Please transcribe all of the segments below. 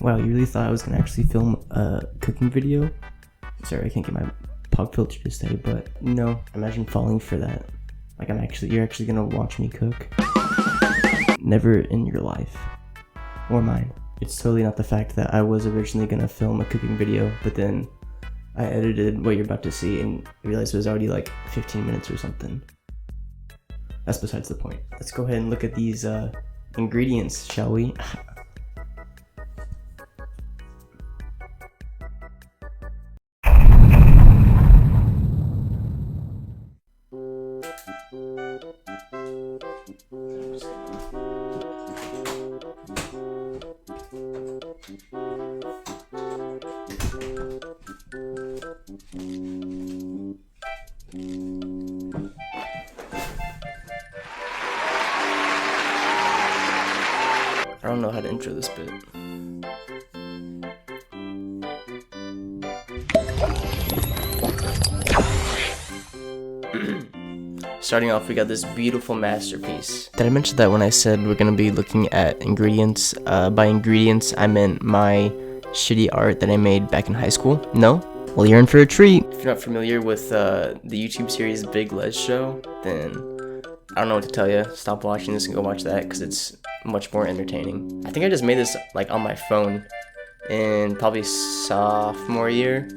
Wow, you really thought I was gonna actually film a cooking video? Sorry, I can't get my pop filter to stay, but no. Imagine falling for that. Like you're actually gonna watch me cook? Never in your life. Or mine. It's totally not the fact that I was originally gonna film a cooking video, but then I edited what you're about to see and realized it was already like 15 minutes or something. That's besides the point. Let's go ahead and look at these ingredients, shall we? I don't know how to intro this bit. Starting off, we got this beautiful masterpiece. Did I mention that when I said we're gonna be looking at ingredients? By ingredients, I meant my shitty art that I made back in high school. No? Well, you're in for a treat. If you're not familiar with the YouTube series Big Les Show, then I don't know what to tell you. Stop watching this and go watch that, because it's much more entertaining. I think I just made this like on my phone in probably sophomore year.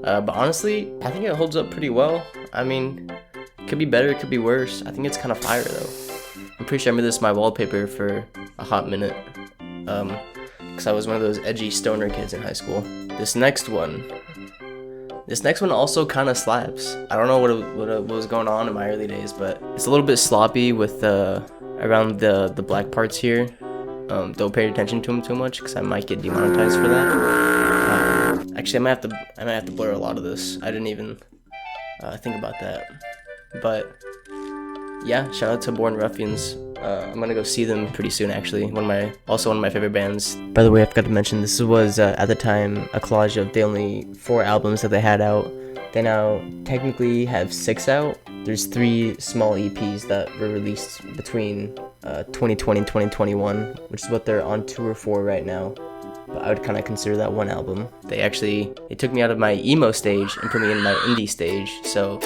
But honestly, I think it holds up pretty well. I mean, it could be better, it could be worse. I think it's kind of fire though. I'm pretty sure I made this my wallpaper for a hot minute. Because I was one of those edgy stoner kids in high school. This next one also kind of slaps. I don't know what was going on in my early days, but it's a little bit sloppy with around the black parts here. Don't pay attention to them too much because I might get demonetized for that. Actually, I might have to blur a lot of this. I didn't even think about that. But yeah, shout out to Born Ruffians. I'm gonna go see them pretty soon, actually. Also one of my favorite bands. By the way, I forgot to mention, this was at the time a collage of the only 4 albums that they had out. They now technically have 6 out. There's 3 small EPs that were released between 2020 and 2021, which is what they're on tour for right now. But I would kind of consider that one album. They took me out of my emo stage and put me in my indie stage, so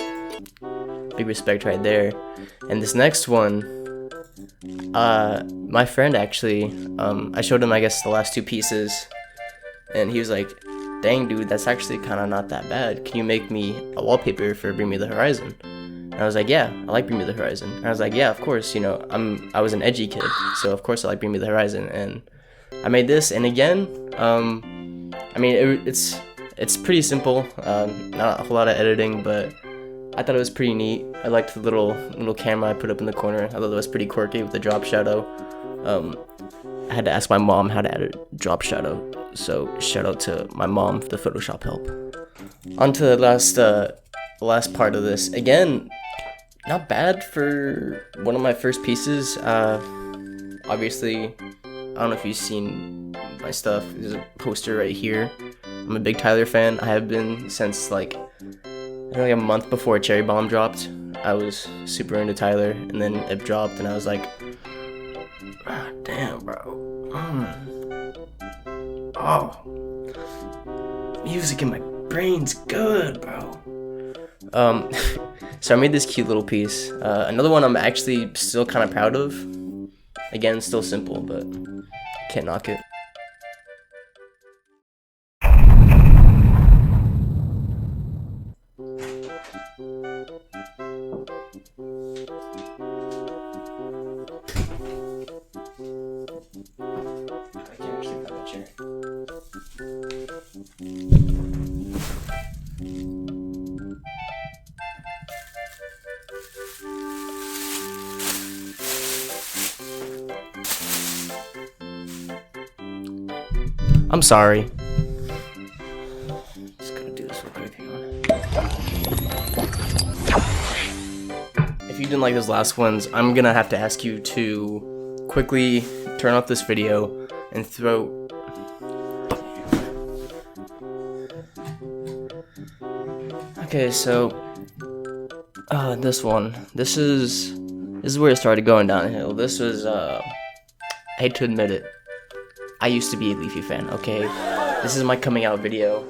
big respect right there. And this next one, my friend actually, I showed him, I guess, the last 2 pieces, and he was like, dang dude, that's actually kind of not that bad. Can you make me a wallpaper for Bring Me the Horizon? And I was like, yeah, I like Bring Me the Horizon. And I was like, yeah, of course, you know, I was an edgy kid, so of course I like Bring Me the Horizon. And I made this, and again, I mean, it's pretty simple, not a whole lot of editing, but I thought it was pretty neat. I liked the little camera I put up in the corner. I thought it was pretty quirky with the drop shadow. I had to ask my mom how to add a drop shadow, so shout out to my mom for the Photoshop help. On to the last part of this. Again, not bad for one of my first pieces. Obviously, I don't know if you've seen my stuff. There's a poster right here. I'm a big Tyler fan. I have been since like a month before Cherry Bomb dropped. I was super into Tyler, and then it dropped, and I was like, ah, damn, bro. Oh, music in my brain's good, bro. So I made this cute little piece. Another one I'm actually still kind of proud of. Again, still simple, but can't knock it. I'm sorry. Just gotta do this real quick. Hang on. If you didn't like those last ones, I'm gonna have to ask you to quickly turn off this video and throw. Okay, so this one. This is where it started going downhill. This was I hate to admit it, I used to be a ᶜ� fan, okay? This is my coming out video.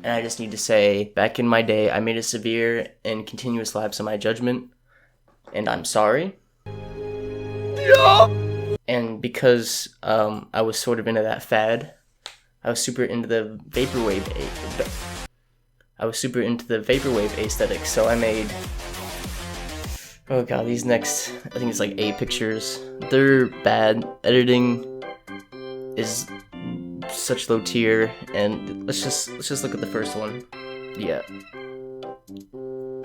And I just need to say, back in my day, I made a severe and continuous lapse in my judgment. And I'm sorry. Yeah. And because I was sort of into that fad, I was super into the vaporwave aesthetic, so I made, oh god, these next, I think it's like 8 pictures. They're bad. Editing is such low tier, and let's just look at the first one. Yeah.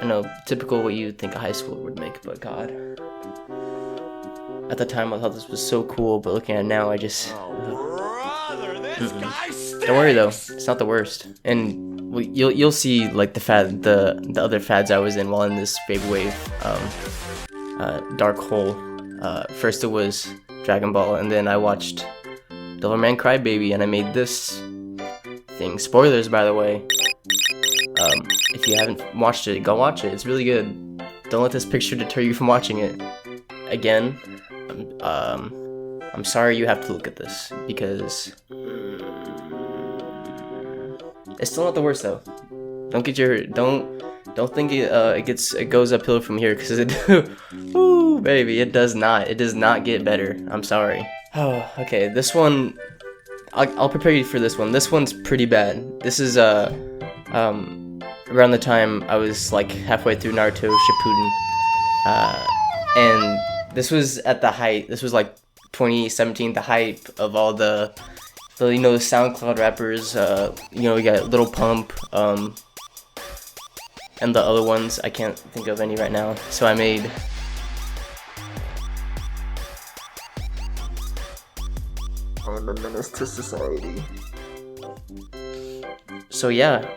I know, typical what you think a high schooler would make, but god. At the time I thought this was so cool, but looking at it now I just... Don't worry though, it's not the worst. And you'll see like the other fads I was in while in this vaporwave dark hole. First it was Dragon Ball, and then I watched Devilman Crybaby, and I made this thing. Spoilers, by the way. If you haven't watched it, go watch it. It's really good. Don't let this picture deter you from watching it. Again, I'm sorry you have to look at this because it's still not the worst though. Don't think it goes uphill from here, because it woo baby, it does not get better. I'm sorry. Oh, okay, this one I'll prepare you for this one. This one's pretty bad. This is around the time I was like halfway through Naruto Shippuden, and this was at the height. This was like 2017, the hype of all the you know, the SoundCloud rappers. You know, you got Lil Pump, and the other ones. I can't think of any right now. So I made I'm a menace to society. So yeah,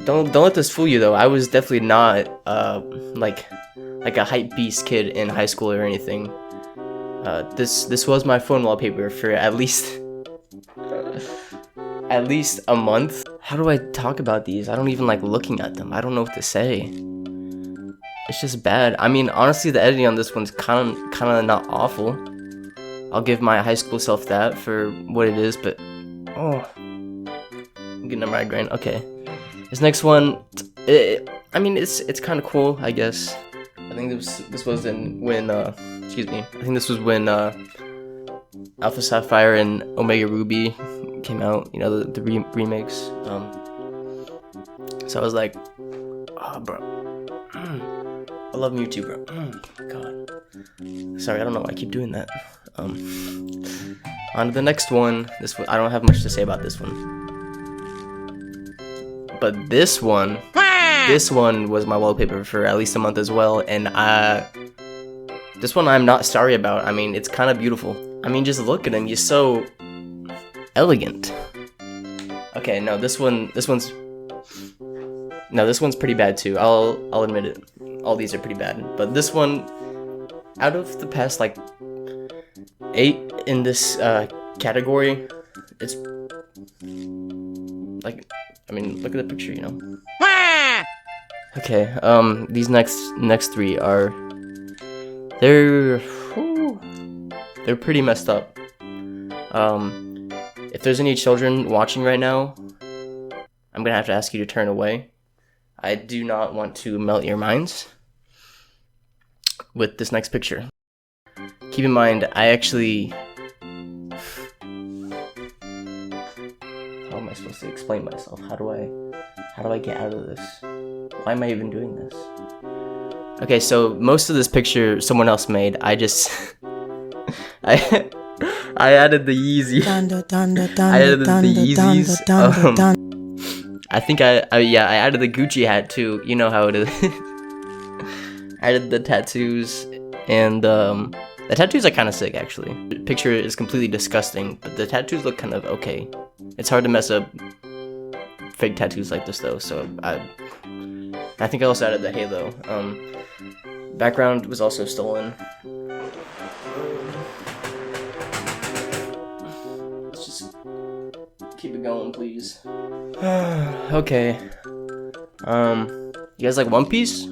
don't let this fool you though. I was definitely not like a hype beast kid in high school or anything. This was my phone wallpaper for at least a month. How do I talk about these? I don't even like looking at them. I don't know what to say. It's just bad. I mean, honestly, the editing on this one's kind of not awful. I'll give my high school self that for what it is, but oh, I'm getting a migraine. Okay, this next one, I mean, it's kind of cool, I guess. I think this was when excuse me. I think this was when Alpha Sapphire and Omega Ruby came out. You know, the remakes. So I was like, oh, bro. I love Mewtwo, bro. God. Sorry, I don't know why I keep doing that. On to the next one. I don't have much to say about this one. But this one was my wallpaper for at least a month as well, and this one I'm not sorry about. I mean, it's kind of beautiful. I mean, just look at him. He's so elegant. Okay, no, this one's pretty bad too. I'll admit it. All these are pretty bad, but this one, out of the past like 8 in this category, it's like, I mean, look at the picture, you know. Okay, these next 3 are they're pretty messed up. If there's any children watching right now, I'm gonna have to ask you to turn away. I do not want to melt your minds with this next picture. Keep in mind, I actually... How am I supposed to explain myself? How do I get out of this? Why am I even doing this? Okay, so most of this picture someone else made. I just... I added the Yeezy. I added the Yeezys. I think I added the Gucci hat too. You know how it is. I added the tattoos, and the tattoos are kind of sick actually. The picture is completely disgusting, but the tattoos look kind of okay. It's hard to mess up fake tattoos like this though, so I think I also added the halo. Background was also stolen. Let's just keep it going, please. Okay. You guys like One Piece?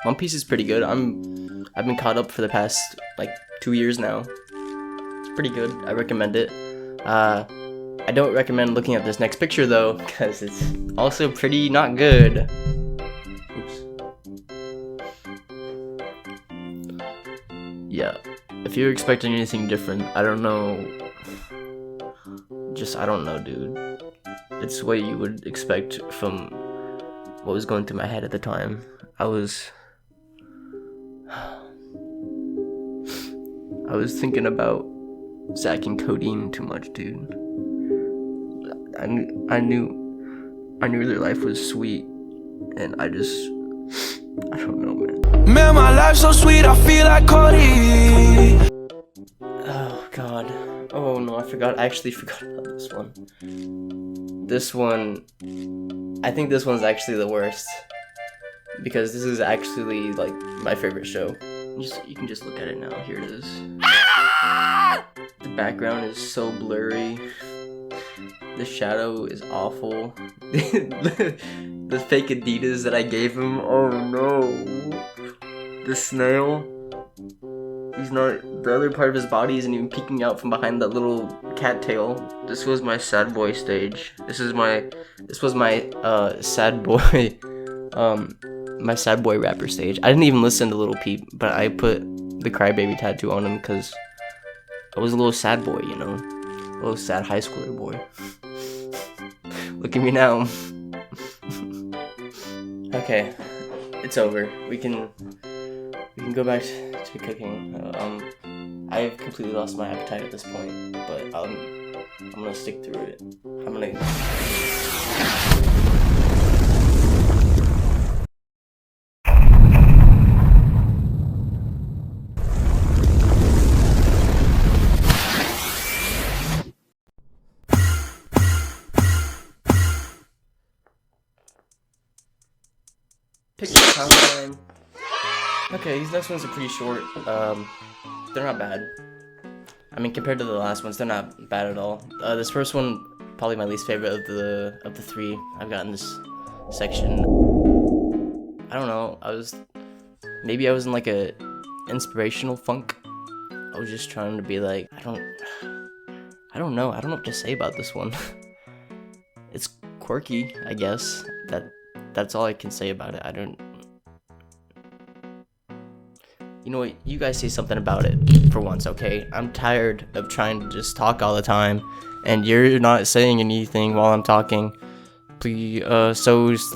One Piece is pretty good. I've been caught up for the past like 2 years now. It's pretty good. I recommend it. I don't recommend looking at this next picture though, because it's also pretty not good. Oops. Yeah, if you're expecting anything different, I don't know, dude. It's what you would expect from what was going through my head at the time. I was thinking about Zach and codeine too much, dude. I knew their life was sweet, and I don't know, man. Man, my life's so sweet, I feel like Cody. Oh god. Oh no, I actually forgot about this one. This one, I think this one's actually the worst, because this is actually like my favorite show. You can just look at it now. Here it is. The background is so blurry. The shadow is awful. The fake Adidas that I gave him. Oh no. The snail. He's not. The other part of his body isn't even peeking out from behind that little cat tail. This was my sad boy stage. This was my sad boy. My sad boy rapper stage. I didn't even listen to Lil Peep, but I put the crybaby tattoo on him because I was a little sad boy, you know, a little sad high schooler boy. Look at me now. Okay, it's over. We can go back to cooking. I've completely lost my appetite at this point, but I'm gonna stick through it. I'm gonna. Picture time. Okay, these next ones are pretty short. They're not bad. I mean, compared to the last ones, they're not bad at all. This first one, probably my least favorite of the three I've got in this section. I don't know. Maybe I was in like a inspirational funk. I was just trying to be like, I don't know. I don't know what to say about this one. It's quirky, I guess. That's all I can say about it. You know what? You guys say something about it for once, okay? I'm tired of trying to just talk all the time, and you're not saying anything while I'm talking. Please, so just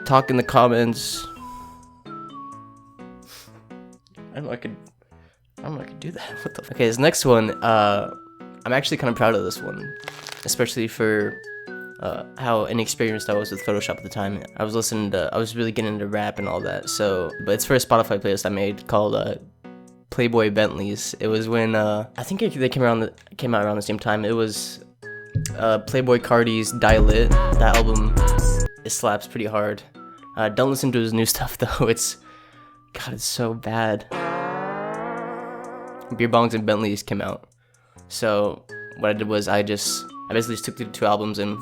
talk in the comments. I don't know I could do that. What the fuck? Okay, this next one, I'm actually kind of proud of this one, especially for how inexperienced I was with Photoshop at the time. I was really getting into rap and all that. So, but it's for a Spotify playlist I made called Playboy Bentleys. It was when I think they came out around the same time. It was Playboy Cardi's Die Lit. That album, it slaps pretty hard. Don't listen to his new stuff though. It's so bad. Beer Bongs and Bentleys came out. So what I did was I basically just took the two albums and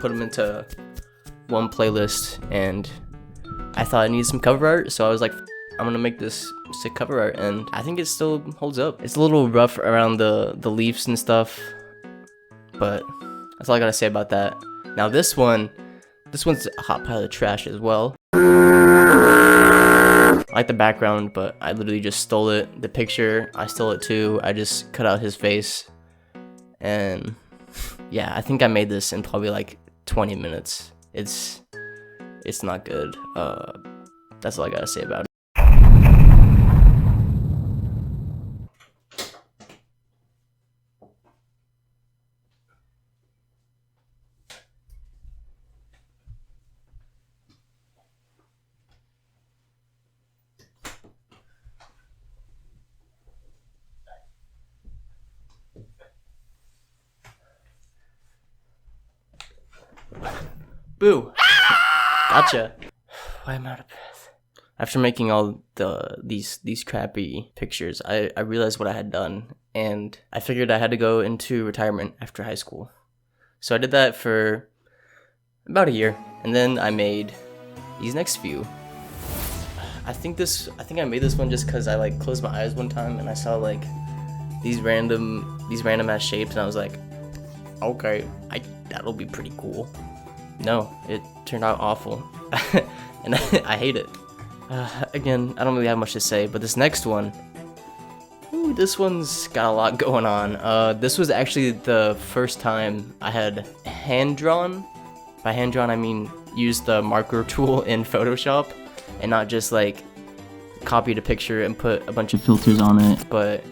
put them into one playlist, and I thought I needed some cover art, so I was like, I'm gonna make this sick cover art, and I think it still holds up. It's a little rough around the leaves and stuff, but that's all I gotta say about that. Now this one's a hot pile of trash as well. I like the background, but I literally just stole it. The picture, I stole it too. I just cut out his face, and yeah, I think I made this in probably like 20 minutes. It's not good. That's all I gotta say about it. Boo! Gotcha. Why am I out of breath? After making all these crappy pictures, I realized what I had done, and I figured I had to go into retirement after high school. So I did that for about a year, and then I made these next few. I think I made this one just because I like closed my eyes one time and I saw like these random ass shapes and I was like, okay, that'll be pretty cool. No, it turned out awful, and I hate it. Again, I don't really have much to say, but this next one, ooh, this one's got a lot going on. This was actually the first time I had hand drawn. By hand drawn, I mean use the marker tool in Photoshop and not just like copied a picture and put a bunch of filters on it. But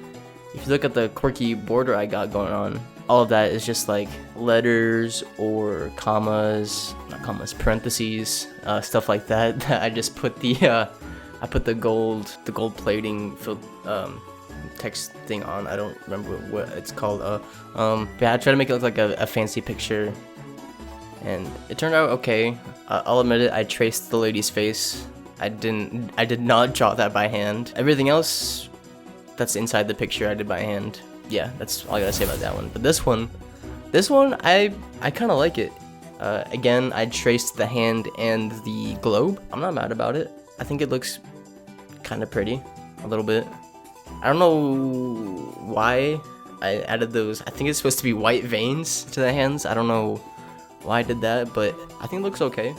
if you look at the quirky border I got going on, all of that is just like letters or commas, not commas, parentheses, stuff like that. I just put the gold plating text thing on. I don't remember what it's called. Yeah, I tried to make it look like a fancy picture, and it turned out okay. I'll admit it. I traced the lady's face. I did not draw that by hand. Everything else that's inside the picture I did by hand. Yeah, that's all I gotta say about that one. But this one, I kind of like it. Again, I traced the hand and the globe. I'm not mad about it. I think it looks kind of pretty, a little bit. I don't know why I added those. I think it's supposed to be white veins to the hands. I don't know why I did that, but I think it looks okay.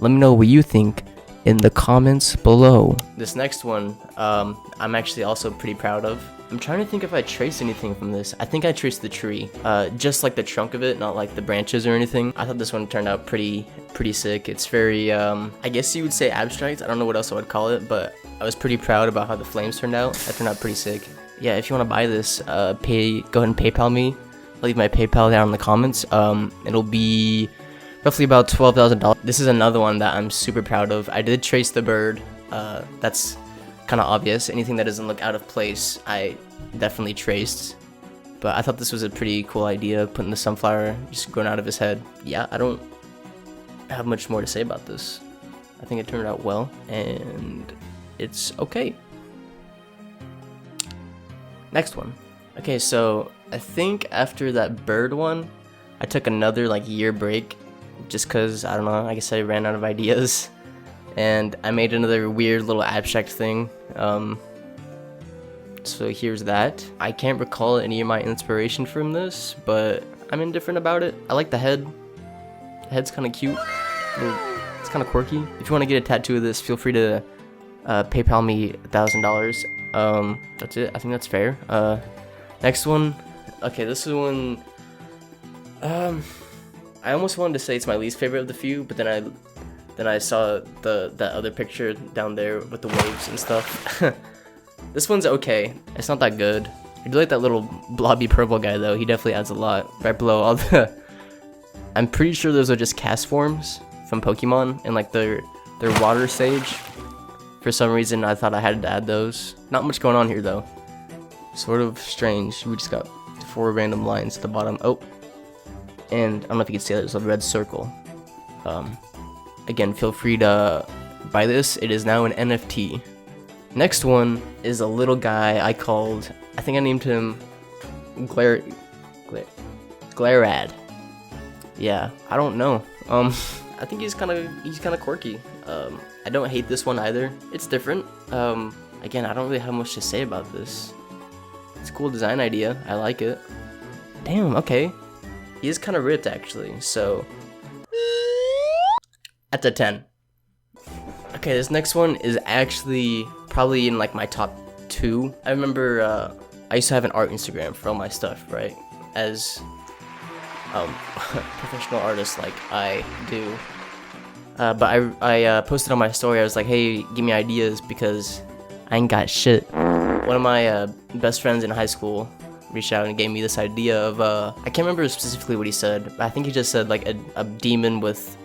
Let me know what you think in the comments below. This next one, I'm actually also pretty proud of. I'm trying to think if I traced anything from this. I think I traced the tree, just like the trunk of it, not like the branches or anything. I thought this one turned out pretty sick. It's very, I guess you would say abstract. I don't know what else I would call it, but I was pretty proud about how the flames turned out. That turned out pretty sick. Yeah, if you want to buy this, go ahead and PayPal me. I'll leave my PayPal down in the comments. It'll be roughly about $12,000. This is another one that I'm super proud of. I did trace the bird. That's kind of obvious. Anything that doesn't look out of place, I definitely traced. But I thought this was a pretty cool idea, putting the sunflower just growing out of his head. Yeah, I don't have much more to say about this. I think it turned out well, and it's okay. Next one. Okay, so I think after that bird one, I took another like year break just because, I don't know, I guess I ran out of ideas. And I made another weird little abstract thing. So here's that. I can't recall any of my inspiration from this, but I'm indifferent about it. I like the head. The head's kind of cute. It's kind of quirky. If you want to get a tattoo of this, feel free to PayPal me $1,000. That's it. I think that's fair. Next one. Okay, this is one. I almost wanted to say it's my least favorite of the few, but then I saw that other picture down there with the waves and stuff. This one's okay. It's not that good. I do like that little blobby purple guy though. He definitely adds a lot. Right below all the... I'm pretty sure those are just cast forms from Pokemon and like their water sage. For some reason I thought I had to add those. Not much going on here though. Sort of strange. We just got 4 random lines at the bottom. Oh. And I don't know if you can see that, there's a red circle. Again, feel free to buy this. It is now an NFT. Next one is a little guy I think I named him ᶜ�ᶦᶦᶦᶦᶦ. Yeah, I don't know. I think he's kind of quirky. I don't hate this one either. It's different. Again, I don't really have much to say about this. It's a cool design idea. I like it. Damn, okay. He is kind of ripped actually, so that's a 10. Okay, this next one is actually probably in like my top 2. I remember I used to have an art Instagram for all my stuff, right? As professional artist like I do. But I posted on my story, I was like, hey, give me ideas because I ain't got shit. One of my best friends in high school reached out and gave me this idea of, I can't remember specifically what he said, but I think he just said like a demon with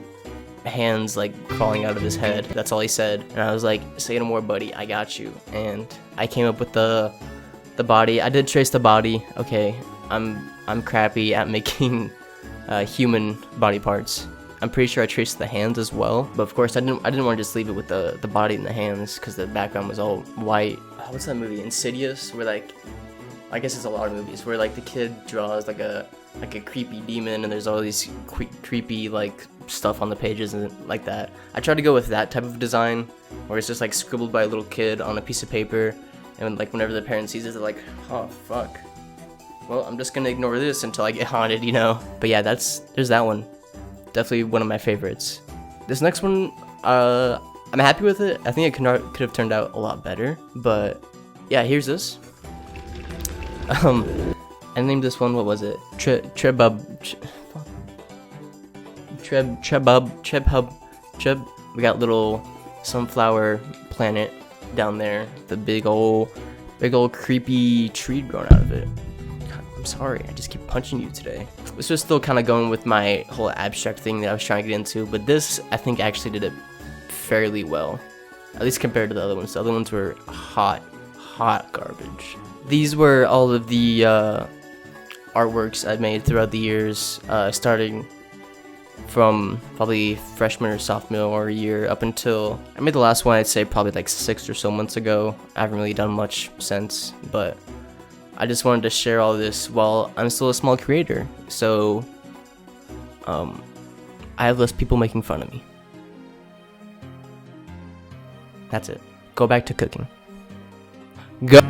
hands like crawling out of his head. That's all he said. And I was like, say no more, buddy, I got you. And I came up with the body. I did trace the body. Okay, I'm crappy at making human body parts. I'm pretty sure I traced the hands as well, but of course I didn't want to just leave it with the body and the hands because the background was all white. What's that movie, Insidious, where like, I guess it's a lot of movies where like the kid draws like a like a creepy demon, and there's all these creepy like stuff on the pages and like that. I tried to go with that type of design, where it's just like scribbled by a little kid on a piece of paper, and like whenever the parent sees it, they're like, oh fuck. Well, I'm just gonna ignore this until I get haunted, you know? But yeah, there's that one. Definitely one of my favorites. This next one, I'm happy with it. I think it could have turned out a lot better, but yeah, here's this. I named this one, what was it? Trebub. We got little sunflower planet down there. The big old creepy tree growing out of it. God, I'm sorry, I just keep punching you today. This was still kind of going with my whole abstract thing that I was trying to get into, but this, I think, actually did it fairly well. At least compared to the other ones. The other ones were hot garbage. These were all of the artworks I've made throughout the years, starting from probably freshman or sophomore year up until I made the last one, I'd say probably like 6 or so months ago. I haven't really done much since, but I just wanted to share all this while I'm still a small creator, so I have less people making fun of me. That's it. Go back to cooking. Go.